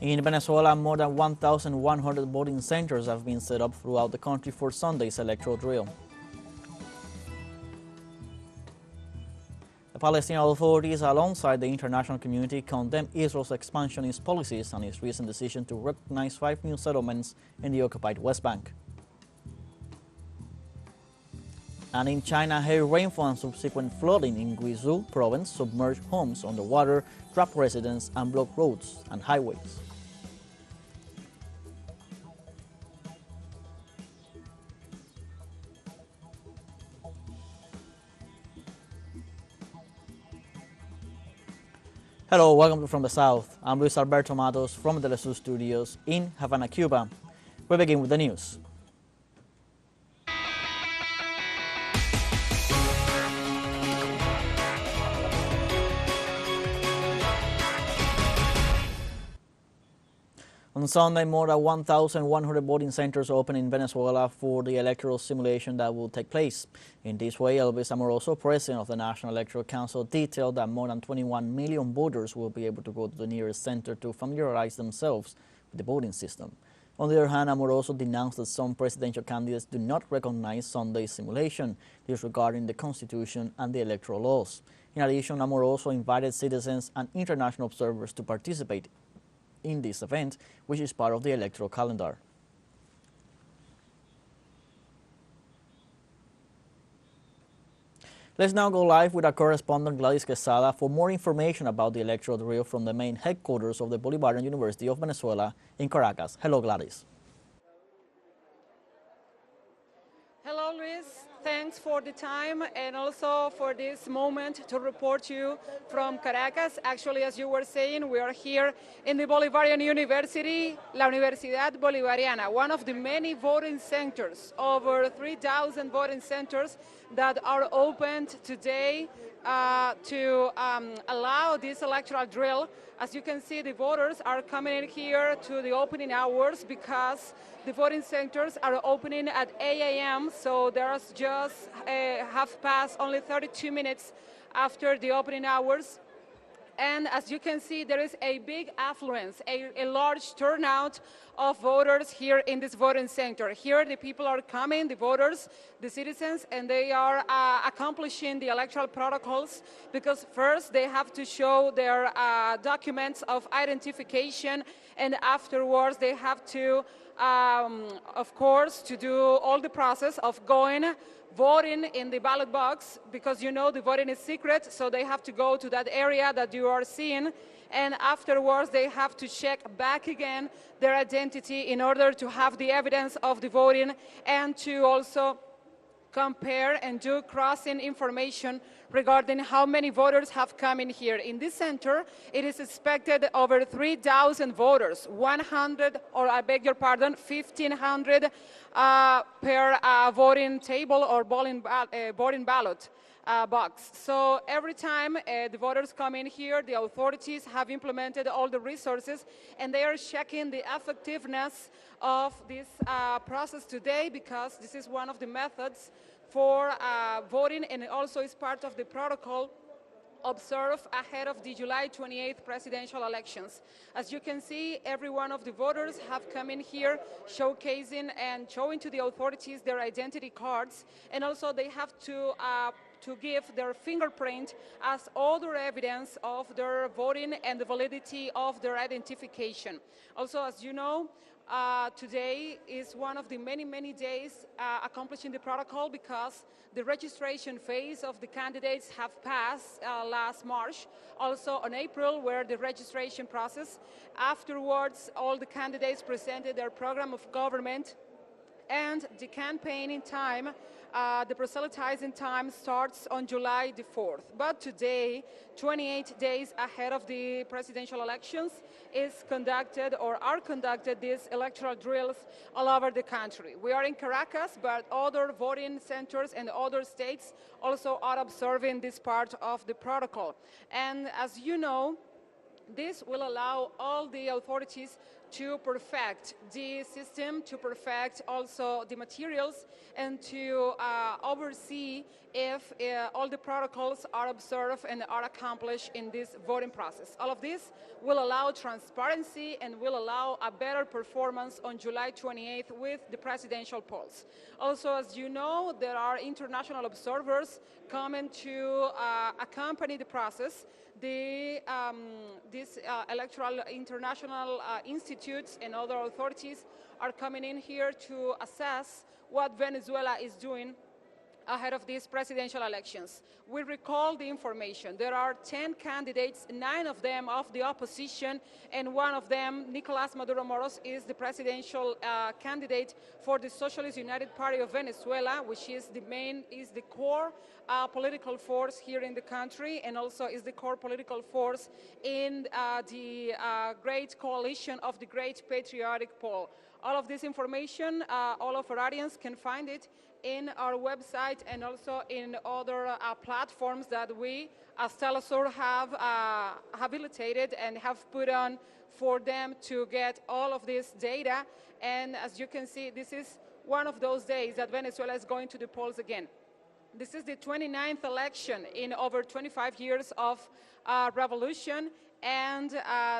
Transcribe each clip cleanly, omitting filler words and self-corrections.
In Venezuela, more than 1,100 voting centers have been set up throughout the country for Sunday's electoral drill. The Palestinian authorities, alongside the international community, condemn Israel's expansionist policies and its recent decision to recognize 5 new settlements in the occupied West Bank. And in China, heavy rainfall and subsequent flooding in Guizhou province submerged homes underwater, trapped residents, and blocked roads and highways. Hello, welcome to From the South. I'm Luis Alberto Matos from the teleSUR studios in Havana, Cuba. We begin with the news. On Sunday, more than 1,100 voting centers opened in Venezuela for the electoral simulation that will take place. In this way, Elvis Amoroso, president of the National Electoral Council, detailed that more than 21 million voters will be able to go to the nearest center to familiarize themselves with the voting system. On the other hand, Amoroso denounced that some presidential candidates do not recognize Sunday's simulation, disregarding the Constitution and the electoral laws. In addition, Amoroso invited citizens and international observers to participate in this event, which is part of the electoral calendar. Let's now go live with our correspondent Gladys Quesada for more information about the electoral drill from the main headquarters of the Bolivarian University of Venezuela in Caracas. Hello, Gladys. Hello, Luis. Thanks for the time and also for this moment to report to you from Caracas. Actually, as you were saying, we are here in the Bolivarian University, La Universidad Bolivariana, one of the many voting centers, over 3,000 voting centers that are opened today to allow this electoral drill. As you can see, the voters are coming in here to the opening hours because the voting centers are opening at 8 a.m., so there's just half past, only 32 minutes after the opening hours. And as you can see, there is a big affluence, a large turnout of voters here in this voting center. Here the people are coming, the voters, the citizens, and they are accomplishing the electoral protocols because first they have to show their documents of identification, and afterwards they have to, of course, to do all the process of voting in the ballot box, because you know the voting is secret, so they have to go to that area that you are seeing, and afterwards they have to check back again their identity in order to have the evidence of the voting and to also compare and do crossing information regarding how many voters have come in here. In this center, it is expected over 3,000 voters, 1,500 per voting table or voting ballot box. So every time the voters come in here, the authorities have implemented all the resources and they are checking the effectiveness of this process today, because this is one of the methods for voting, and it also is part of the protocol observed ahead of the July 28th presidential elections. As you can see, every one of the voters have come in here showcasing and showing to the authorities their identity cards, and also they have to give their fingerprint as other evidence of their voting and the validity of their identification. Also, as you know, today is one of the many days accomplishing the protocol, because the registration phase of the candidates have passed last March. Also on April, where the registration process. Afterwards, all the candidates presented their program of government, and the campaigning time, the proselytizing time starts on July the 4th. But today, 28 days ahead of the presidential elections, is conducted or are conducted these electoral drills all over the country. We are in Caracas, but other voting centers and other states also are observing this part of the protocol. And as you know, this will allow all the authorities to perfect the system, to perfect also the materials, and to oversee if all the protocols are observed and are accomplished in this voting process. All of this will allow transparency and will allow a better performance on July 28th with the presidential polls. Also, as you know, there are international observers coming to accompany the process. These electoral international institutes and other authorities are coming in here to assess what Venezuela is doing ahead of these presidential elections. We recall the information. There are 10 candidates, 9 of them of the opposition, and one of them, Nicolás Maduro Moros, is the presidential candidate for the Socialist United Party of Venezuela, which is the core political force here in the country, and also is the core political force in the great coalition of the Great Patriotic Pole. All of this information, all of our audience can find it in our website and also in other platforms that we, as teleSUR, have habilitated and have put on for them to get all of this data. And as you can see, this is one of those days that Venezuela is going to the polls again. This is the 29th election in over 25 years of revolution, and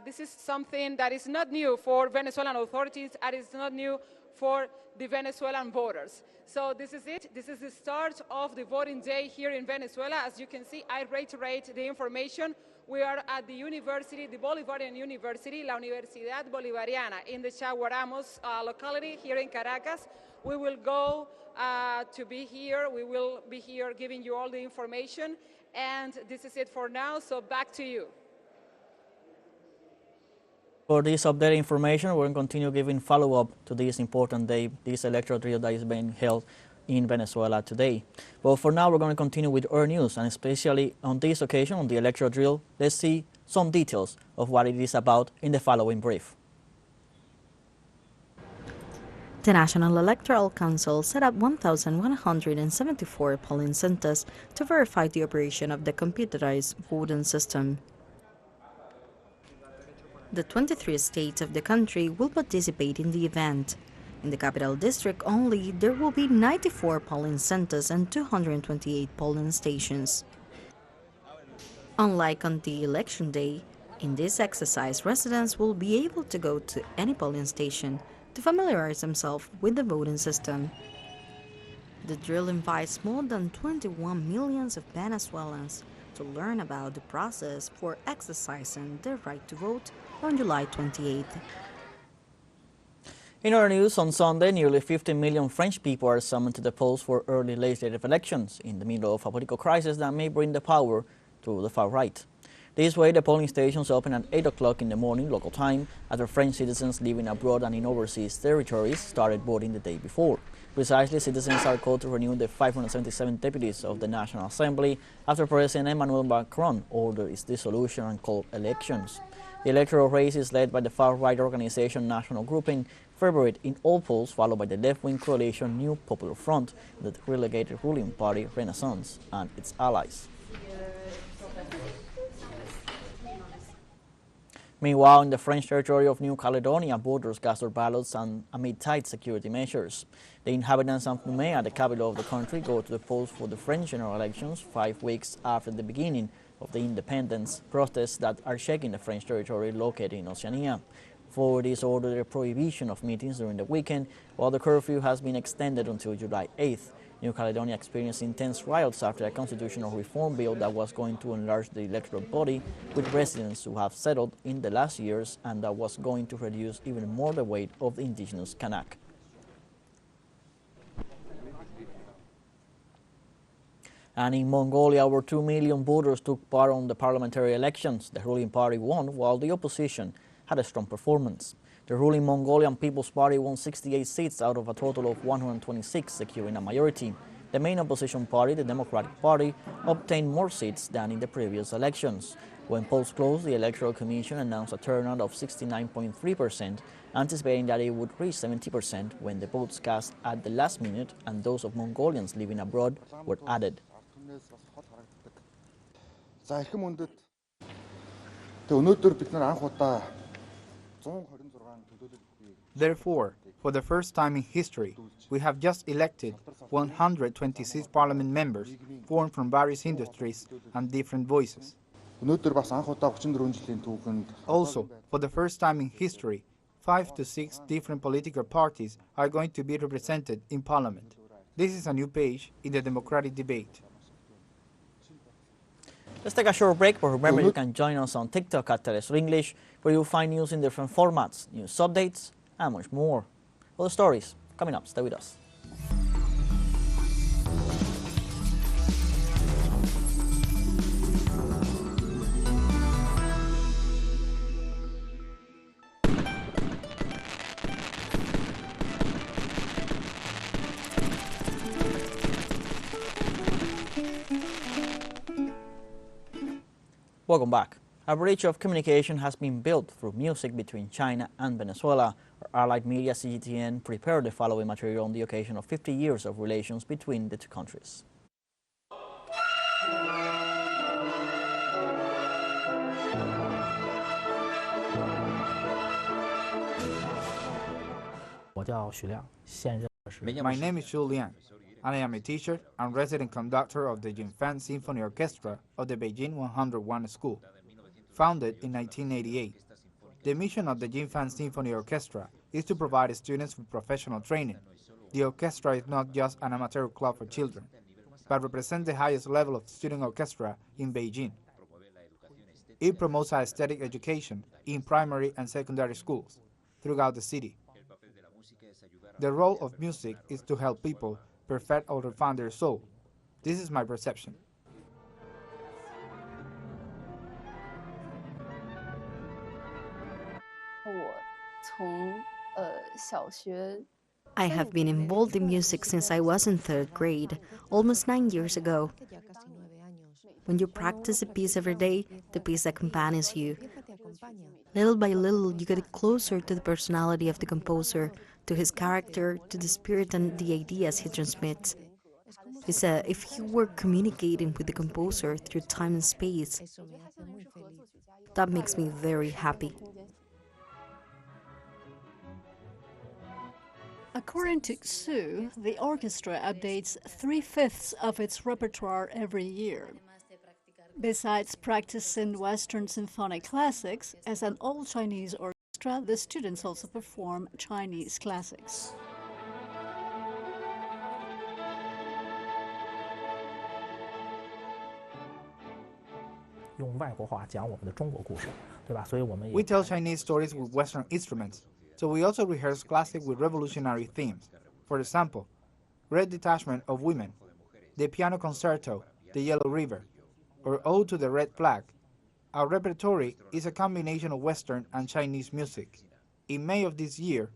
this is something that is not new for Venezuelan authorities, and it's not new for the Venezuelan voters. So this is it. This is the start of the voting day here in Venezuela. As you can see, I reiterate the information. We are at the university, the Bolivarian University, La Universidad Bolivariana, in the Chaguaramos locality here in Caracas. We will go to be here. We will be here giving you all the information. And this is it for now, so back to you. For this updated information, we're going to continue giving follow-up to this important day, this electoral drill that is being held in Venezuela today. But for now, we're going to continue with our news, and especially on this occasion, on the electoral drill, let's see some details of what it is about in the following brief. The National Electoral Council set up 1,174 polling centers to verify the operation of the computerized voting system. The 23 states of the country will participate in the event. In the Capital District only, there will be 94 polling centers and 228 polling stations. Unlike on the election day, in this exercise, residents will be able to go to any polling station to familiarize themselves with the voting system. The drill invites more than 21 million of Venezuelans to learn about the process for exercising their right to vote on July 28th. In our news, on Sunday, nearly 50 million French people are summoned to the polls for early legislative elections in the middle of a political crisis that may bring the power to the far right. This way, the polling stations open at 8 o'clock in the morning local time after French citizens living abroad and in overseas territories started voting the day before. Precisely, citizens are called to renew the 577 deputies of the National Assembly after President Emmanuel Macron ordered its dissolution and called elections. The electoral race is led by the far-right organization National Grouping, favorite in all polls, followed by the left-wing coalition New Popular Front, the relegated ruling party Renaissance, and its allies. Meanwhile, in the French territory of New Caledonia, voters cast their ballots amid tight security measures. The inhabitants of Nouméa, the capital of the country, go to the polls for the French general elections 5 weeks after the beginning of the independence protests that are shaking the French territory located in Oceania. For this ordered a prohibition of meetings during the weekend, while the curfew has been extended until July 8th. New Caledonia experienced intense riots after a constitutional reform bill that was going to enlarge the electoral body with residents who have settled in the last years and that was going to reduce even more the weight of the indigenous Kanak. And in Mongolia, over 2 million voters took part on the parliamentary elections. The ruling party won, while the opposition had a strong performance. The ruling Mongolian People's Party won 68 seats out of a total of 126, securing a majority. The main opposition party, the Democratic Party, obtained more seats than in the previous elections. When polls closed, the Electoral Commission announced a turnout of 69.3%, anticipating that it would reach 70% when the votes cast at the last minute and those of Mongolians living abroad were added. За эрхэм хүндэт өнөөдөр бид нар анх удаа 126 Therefore, for the first time in history, we have just elected 126 parliament members formed from various industries and different voices. Also, for the first time in history, 5 to 6 different political parties are going to be represented in parliament. This is a new page in the democratic debate. Let's take a short break, but remember you can join us on TikTok at teleSUR English, where you'll find news in different formats, news updates, and much more. Other stories coming up. Stay with us. Welcome back. A bridge of communication has been built through music between China and Venezuela. Our allied media CGTN prepared the following material on the occasion of 50 years of relations between the two countries. My name is Xu Liang, and I am a teacher and resident conductor of the Jinfan Symphony Orchestra of the Beijing 101 School, founded in 1988. The mission of the Jinfan Symphony Orchestra is to provide students with professional training. The orchestra is not just an amateur club for children, but represents the highest level of student orchestra in Beijing. It promotes aesthetic education in primary and secondary schools throughout the city. The role of music is to help people perfect or refine their soul. This is my perception. I have been involved in music since I was in 3rd grade, almost 9 years ago. When you practice a piece every day, the piece accompanies you. Little by little, you get closer to the personality of the composer, to his character, to the spirit and the ideas he transmits. It's as if you were communicating with the composer through time and space. That makes me very happy. According to Xu, the orchestra updates 3/5 of its repertoire every year. Besides practicing Western symphonic classics, as an all-Chinese orchestra, the students also perform Chinese classics. We tell Chinese stories with Western instruments, so we also rehearse classics with revolutionary themes. For example, Great Detachment of Women, the Piano Concerto, The Yellow River, or Ode to the Red Flag. Our repertoire is a combination of Western and Chinese music. In May of this year,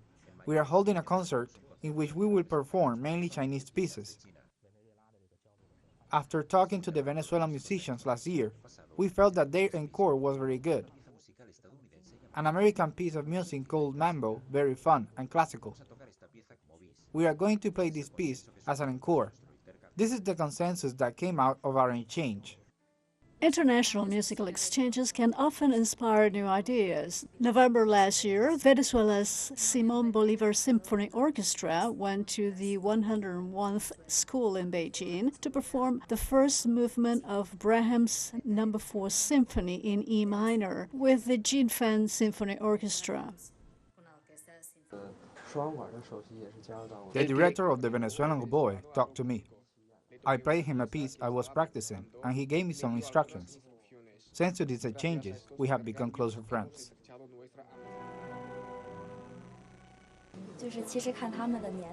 we are holding a concert in which we will perform mainly Chinese pieces. After talking to the Venezuelan musicians last year, we felt that their encore was very good. An American piece of music called Mambo, very fun and classical. We are going to play this piece as an encore. This is the consensus that came out of our exchange. International musical exchanges can often inspire new ideas. November last year, Venezuela's Simón Bolívar Symphony Orchestra went to the 101th school in Beijing to perform the first movement of Brahms' No. 4 Symphony in E minor with the Jinfan Symphony Orchestra. The director of the Venezuelan oboe talked to me. I played him a piece I was practicing, and he gave me some instructions. Thanks to these exchanges, we have become closer friends.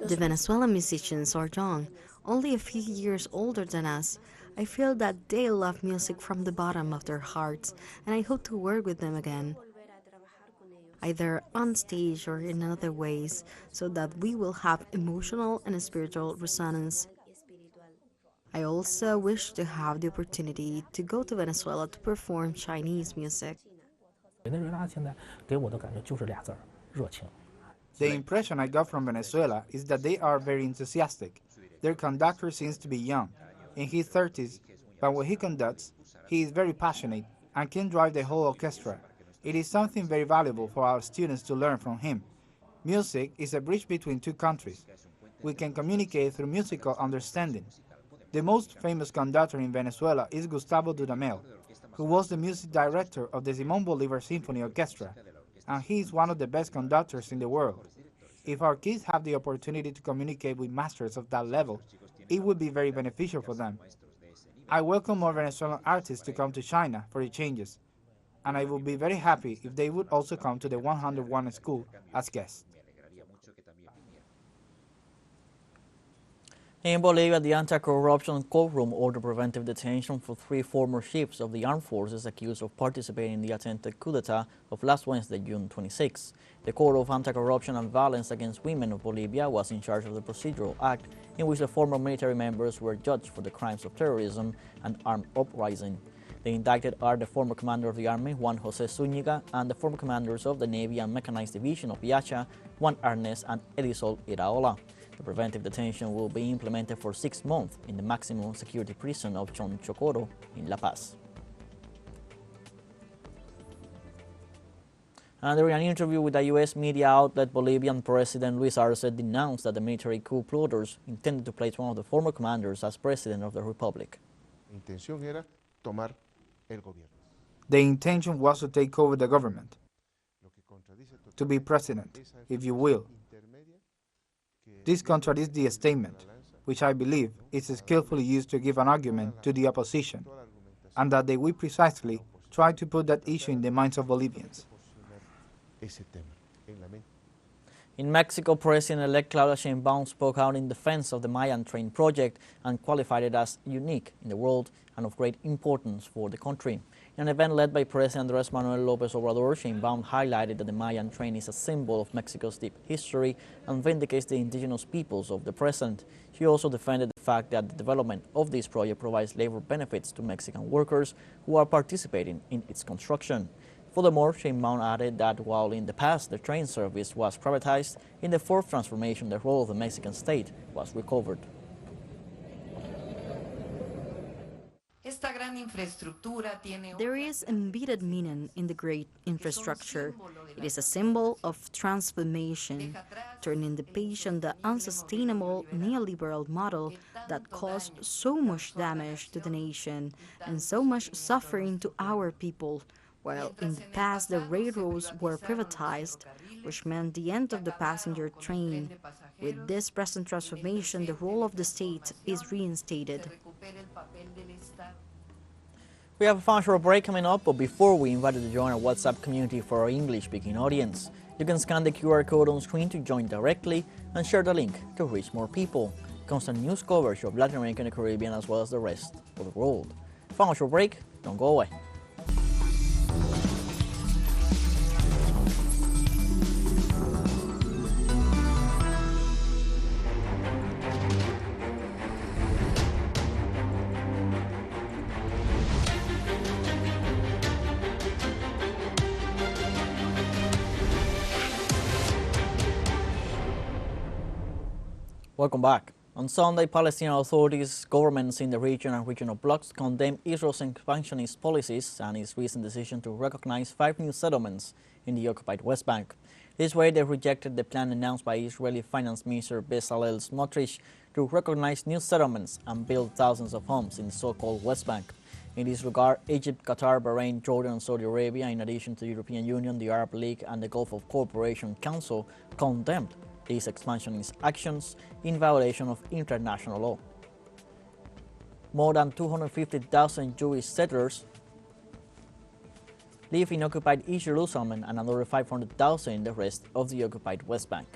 The Venezuelan musicians are young, only a few years older than us. I feel that they love music from the bottom of their hearts, and I hope to work with them again, either on stage or in other ways, so that we will have emotional and spiritual resonance. I also wish to have the opportunity to go to Venezuela to perform Chinese music. The impression I got from Venezuela is that they are very enthusiastic. Their conductor seems to be young, in his 30s, but when he conducts, he is very passionate and can drive the whole orchestra. It is something very valuable for our students to learn from him. Music is a bridge between two countries. We can communicate through musical understanding. The most famous conductor in Venezuela is Gustavo Dudamel, who was the music director of the Simón Bolívar Symphony Orchestra, and he is one of the best conductors in the world. If our kids have the opportunity to communicate with masters of that level, it would be very beneficial for them. I welcome more Venezuelan artists to come to China for the changes, and I would be very happy if they would also come to the 101 school as guests. In Bolivia, the anti-corruption courtroom ordered preventive detention for 3 former chiefs of the armed forces accused of participating in the attempted coup d'etat of last Wednesday, June 26. The Court of Anti-Corruption and Violence Against Women of Bolivia was in charge of the procedural act in which the former military members were judged for the crimes of terrorism and armed uprising. The indicted are the former commander of the Army, Juan José Zúñiga, and the former commanders of the Navy and Mechanized Division of Yacha, Juan Arnes and Edisol Iraola. The preventive detention will be implemented for 6 months in the maximum security prison of Chonchocoro in La Paz. And during an interview with a U.S. media outlet, Bolivian President Luis Arce denounced that the military coup plotters intended to place one of the former commanders as president of the republic. The intention was to take over the government, to be president, if you will. This contradicts the statement, which I believe is skillfully used to give an argument to the opposition, and that they will precisely try to put that issue in the minds of Bolivians. In Mexico, President-elect Claudia Sheinbaum spoke out in defense of the Mayan train project and qualified it as unique in the world and of great importance for the country. In an event led by President Andrés Manuel López Obrador, Sheinbaum highlighted that the Mayan train is a symbol of Mexico's deep history and vindicates the indigenous peoples of the present. She also defended the fact that the development of this project provides labor benefits to Mexican workers who are participating in its construction. Furthermore, Sheinbaum added that while in the past the train service was privatized, in the fourth transformation the role of the Mexican state was recovered. There is embedded meaning in the great infrastructure. It is a symbol of transformation, turning the page on the unsustainable neoliberal model that caused so much damage to the nation and so much suffering to our people. While in the past the railroads were privatized, which meant the end of the passenger train. With this present transformation, the role of the state is reinstated. We have a fun short break coming up, but before we invite you to join our WhatsApp community for our English-speaking audience. You can scan the QR code on screen to join directly and share the link to reach more people. Constant news coverage of Latin America and the Caribbean as well as the rest of the world. Fun short break, don't go away. Welcome back. On Sunday, Palestinian authorities, governments in the region and regional blocs condemned Israel's expansionist policies and its recent decision to recognize 5 new settlements in the occupied West Bank. This way, they rejected the plan announced by Israeli Finance Minister Bezalel Smotrich to recognize new settlements and build thousands of homes in the so-called West Bank. In this regard, Egypt, Qatar, Bahrain, Jordan, and Saudi Arabia, in addition to the European Union, the Arab League, and the Gulf of Cooperation Council, condemned these expansionist actions in violation of international law. More than 250,000 Jewish settlers live in occupied East Jerusalem and another 500,000 in the rest of the occupied West Bank.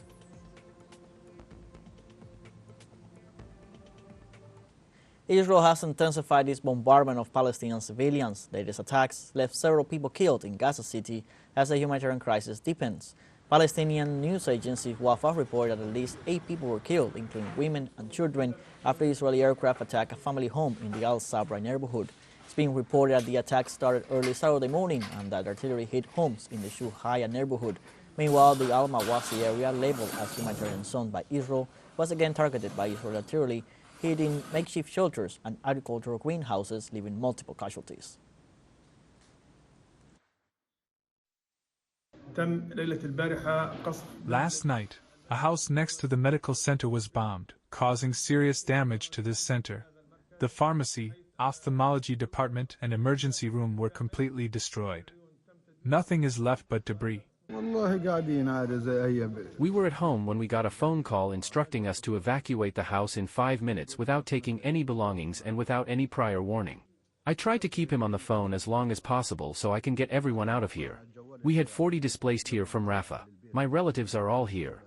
Israel has intensified its bombardment of Palestinian civilians. Latest attacks left several people killed in Gaza City as the humanitarian crisis deepens. Palestinian news agency Wafa reported that at least 8 people were killed, including women and children, after Israeli aircraft attacked a family home in the Al-Sabra neighborhood. It's being reported that the attack started early Saturday morning and that artillery hit homes in the Shuhaya neighborhood. Meanwhile, the Al-Mawasi area, labeled as humanitarian zone by Israel, was again targeted by Israeli artillery, hitting makeshift shelters and agricultural greenhouses, leaving multiple casualties. Last night, a house next to the medical center was bombed, causing serious damage to this center. The pharmacy, ophthalmology department, and emergency room were completely destroyed. Nothing is left but debris. We were at home when we got a phone call instructing us to evacuate the house in 5 minutes without taking any belongings and without any prior warning. I tried to keep him on the phone as long as possible so I can get everyone out of here. We had 40 displaced here from Rafah. My relatives are all here.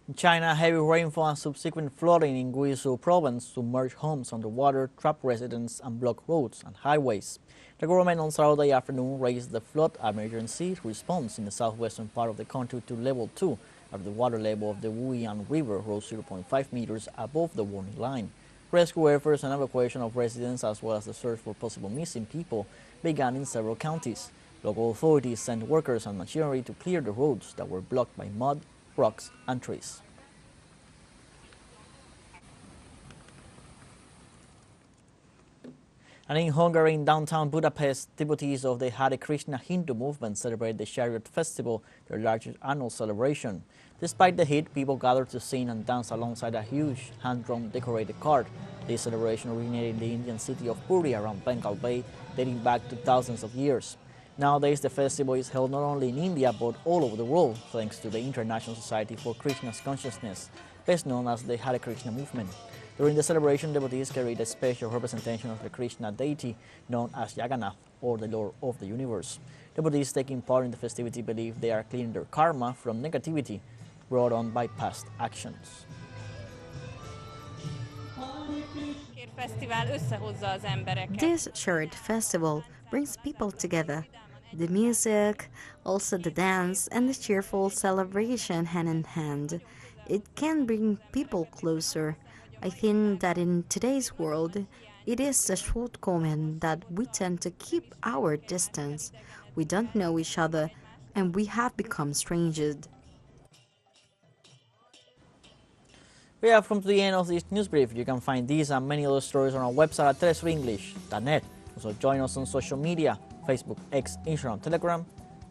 In China, heavy rainfall and subsequent flooding in Guizhou province submerged homes underwater, trapped residents, and blocked roads and highways. The government on Saturday afternoon raised the flood emergency response in the southwestern part of the country to level 2 after the water level of the Wuyan River rose 0.5 meters above the warning line. Rescue efforts and evacuation of residents as well as the search for possible missing people began in several counties. Local authorities sent workers and machinery to clear the roads that were blocked by mud, rocks, and trees. And in Hungary, in downtown Budapest, devotees of the Hare Krishna Hindu movement celebrate the Chariot Festival, their largest annual celebration. Despite the heat, people gather to sing and dance alongside a huge hand-drawn decorated cart. This celebration originated in the Indian city of Puri around Bengal Bay, dating back to thousands of years. Nowadays, the festival is held not only in India but all over the world, thanks to the International Society for Krishna's Consciousness, best known as the Hare Krishna movement. During the celebration, devotees carried a special representation of the Krishna deity known as Jagannath, or the Lord of the Universe. Devotees taking part in the festivity believe they are clearing their karma from negativity brought on by past actions. This Chariot Festival brings people together. The music, also the dance, and the cheerful celebration hand in hand. It can bring people closer. I think that in today's world, it is a shortcoming that we tend to keep our distance. We don't know each other, and we have become strangers. We have come to the end of this news brief. You can find these and many other stories on our website at telesurenglish.net. Also join us on social media, Facebook, X, Instagram, Telegram,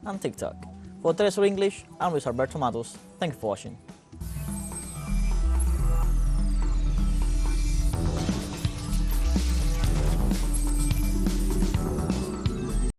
and TikTok. For Telesur English, I'm Luis Alberto Matos. Thank you for watching.